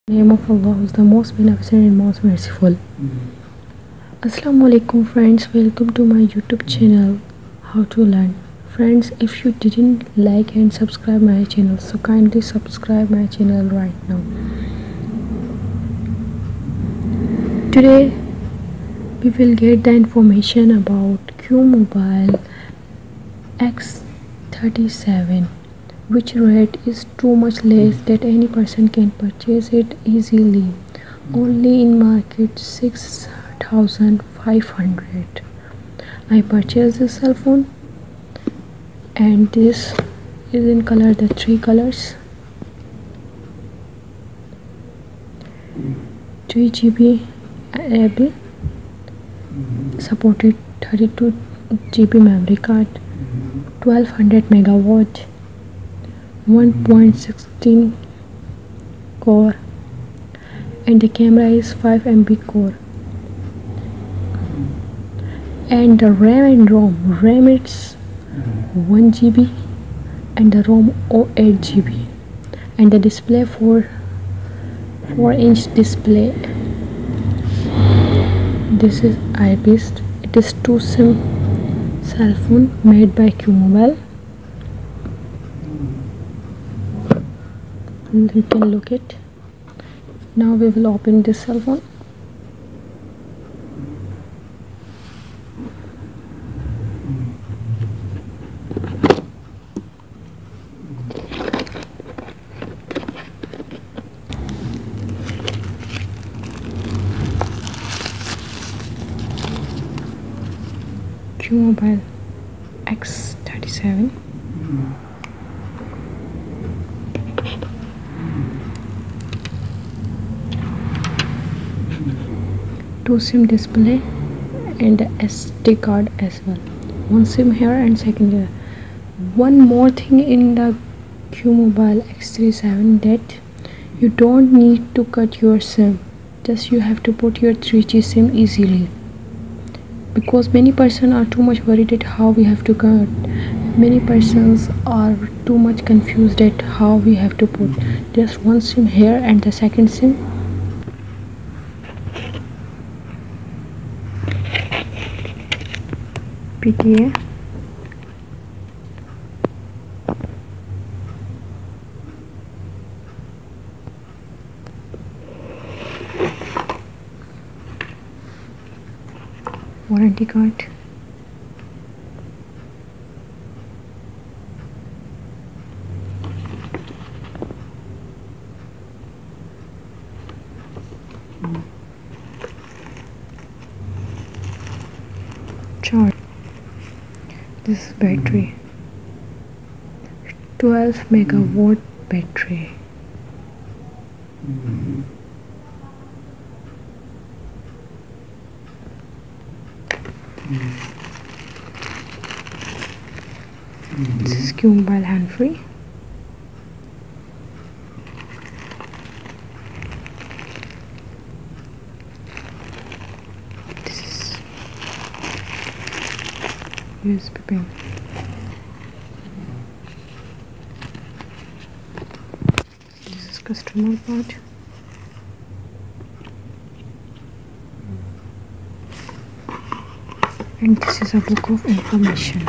Name of Allah is the most beneficent and most merciful. Assalamu alaikum friends, welcome to my YouTube channel How to Learn. Friends, if you didn't like and subscribe my channel, so kindly subscribe my channel right now. Today we will get the information about QMobile x37, which rate is too much less that any person can purchase it easily. Only in market 6,500. I purchased this cell phone and this is in color, the three colors, 3 GB RAM, supported 32 GB memory card, 1200 megawatt, 1.16 core, and the camera is 5 MB core. And the RAM and RAM it's 1 GB and the ROM 8 GB, and the display 4-inch display. This is IPS. It is 2 SIM cell phone made by QMobile. And you can look it. Now we will open this cell phone. QMobile x37. Two SIM display and the SD card as well. One SIM here and second here. One more thing in the QMobile x37, that you don't need to cut your SIM. Just you have to put your 3G SIM easily. Because many persons are too much worried at how we have to cut. Many persons are too much confused at how we have to put just one SIM here and the second SIM. PTA. Warranty card. Charge. This is battery. 12 megawatt battery. This is QMobile hand free. This is USB pen. This is customer part. And this is a book of information.